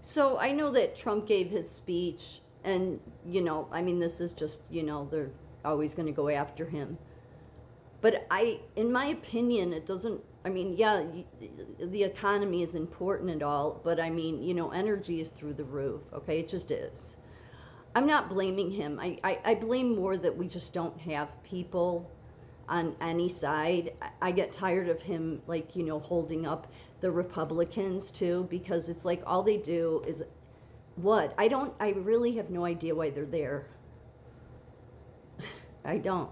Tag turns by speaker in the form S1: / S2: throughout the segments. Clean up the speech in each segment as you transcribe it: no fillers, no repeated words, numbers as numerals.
S1: So I know that Trump gave his speech, and, I mean, this is just, they're always going to go after him. But in my opinion, it doesn't, I mean, yeah, the economy is important and all, but I mean, energy is through the roof, okay? It just is. I'm not blaming him. I blame more that we just don't have people on any side. I get tired of him, like, holding up the Republicans too, because it's like all they do is what? I really have no idea why they're there. I don't.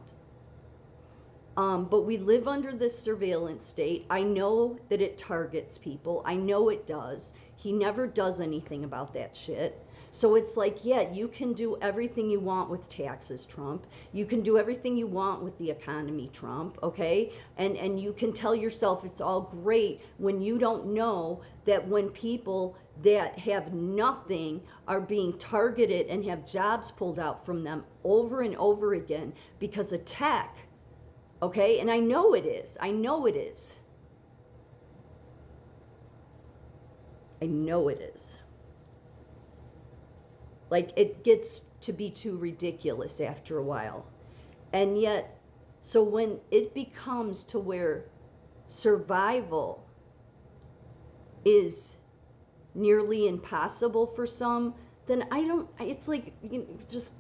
S1: But we live under this surveillance state. I know that it targets people. I know it does. He never does anything about that shit. So it's like, yeah, you can do everything you want with taxes, Trump. You can do everything you want with the economy, Trump, okay? And you can tell yourself it's all great when you don't know that when people that have nothing are being targeted and have jobs pulled out from them over and over again because of tech. Okay, and I know it is. I know it is. I know it is. Like, it gets to be too ridiculous after a while. And yet, so when it becomes to where survival is nearly impossible for some, then it's like, just,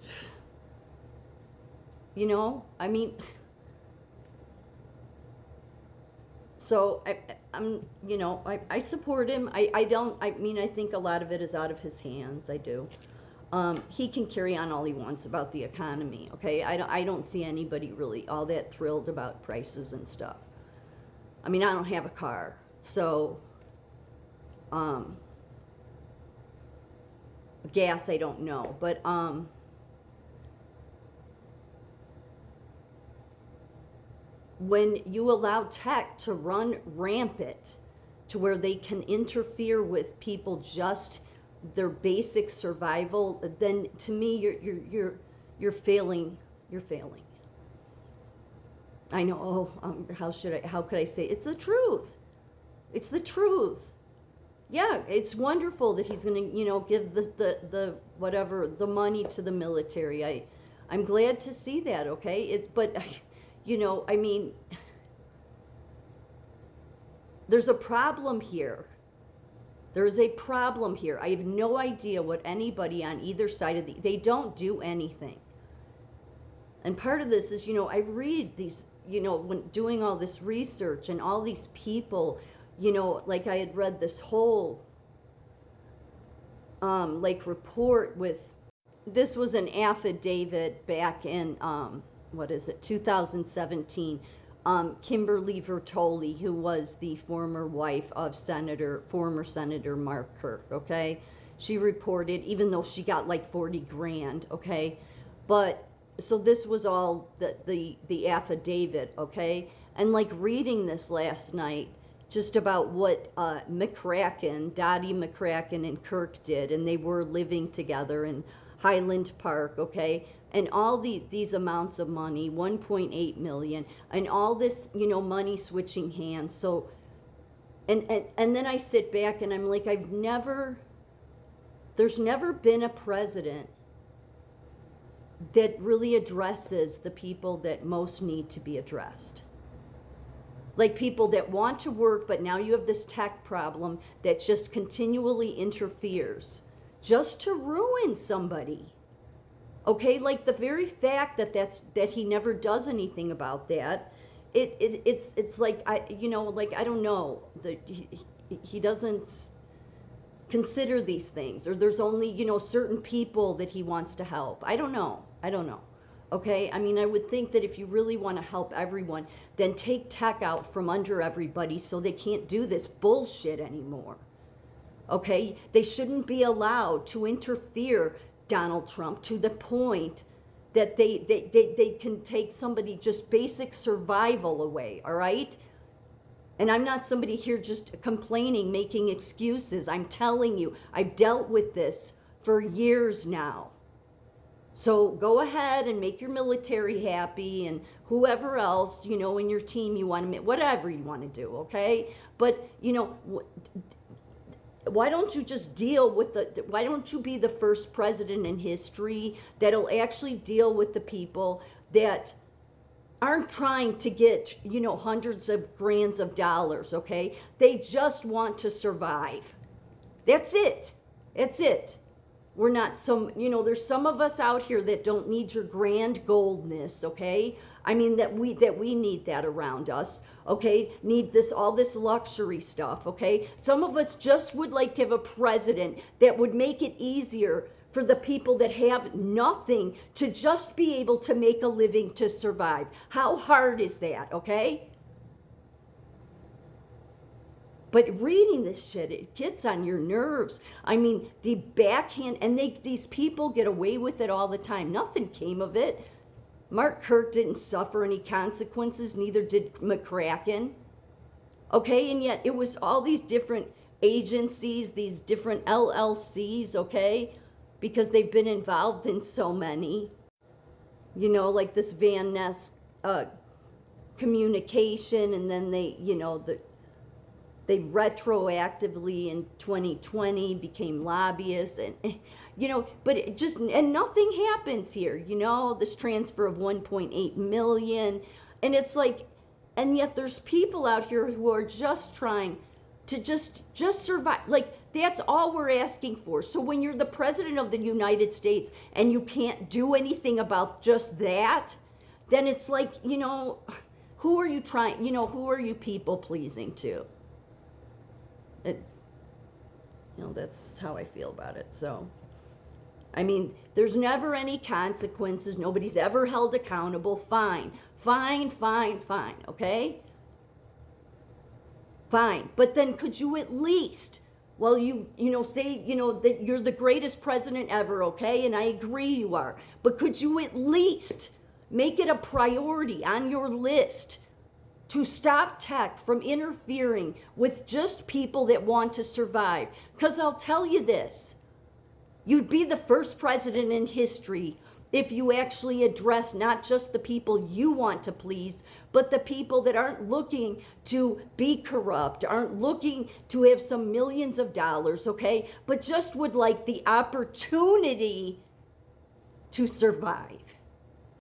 S1: I mean... So I support him. I think a lot of it is out of his hands. I do. He can carry on all he wants about the economy. Okay, I don't see anybody really all that thrilled about prices and stuff. I mean, I don't have a car, so gas I don't know, but when you allow tech to run rampant to where they can interfere with people just their basic survival, then to me you're failing. You're failing. I know. How could I say it's the truth? It's the truth. Yeah, it's wonderful that he's going to give the whatever the money to the military. I'm glad to see that. Okay, but. I mean, there's a problem here. There's a problem here. I have no idea what anybody on either side of they don't do anything. And part of this is, I read these, when doing all this research and all these people, like I had read this whole, report with, this was an affidavit back in, 2017, Kimberly Vertoli, who was the former wife of former Senator Mark Kirk, okay? She reported, even though she got like 40 grand, okay? But, so this was all the affidavit, okay? And like reading this last night, just about what Dottie McCracken and Kirk did, and they were living together in Highland Park, okay? And all these amounts of money, 1.8 million, and all this, money switching hands. So, and then I sit back and I'm like, there's never been a president that really addresses the people that most need to be addressed. Like people that want to work, but now you have this tech problem that just continually interferes just to ruin somebody. Okay, like the very fact that he never does anything about that, it's like I don't know, he doesn't consider these things, or there's only certain people that he wants to help. I don't know. Okay, I mean, I would think that if you really want to help everyone, then take tech out from under everybody so they can't do this bullshit anymore. Okay, they shouldn't be allowed to interfere, Donald Trump, to the point that they can take somebody just basic survival away, all right? And I'm not somebody here just complaining, making excuses. I'm telling you, I've dealt with this for years now. So go ahead and make your military happy and whoever else, in your team you want to make, whatever you want to do, okay? But, Why don't you just deal with why don't you be the first president in history that'll actually deal with the people that aren't trying to get, hundreds of grands of dollars, okay? They just want to survive. That's it. That's it. We're not there's some of us out here that don't need your grand goldness, okay? I mean that we need that around us, okay? Need all this luxury stuff, okay? Some of us just would like to have a president that would make it easier for the people that have nothing to just be able to make a living to survive. How hard is that, okay? But reading this shit, it gets on your nerves. I mean, the backhand, and these people get away with it all the time. Nothing came of it. Mark Kirk didn't suffer any consequences, neither did McCracken. Okay, and yet it was all these different agencies, these different LLCs, okay, because they've been involved in so many. Like this Van Ness communication, and then they retroactively in 2020 became lobbyists, and but and nothing happens here, this transfer of 1.8 million, and it's like, and yet there's people out here who are just trying to just survive. Like, that's all we're asking for. So when you're the president of the United States and you can't do anything about just that, then it's like, who are you trying, who are you people pleasing to? That's how I feel about it. So, I mean, there's never any consequences. Nobody's ever held accountable. Fine, okay? Fine. But then could you at least, well, say, that you're the greatest president ever, okay? And I agree you are. But could you at least make it a priority on your list to stop tech from interfering with just people that want to survive? Because I'll tell you this, you'd be the first president in history if you actually address not just the people you want to please, but the people that aren't looking to be corrupt, aren't looking to have some millions of dollars, okay, but just would like the opportunity to survive.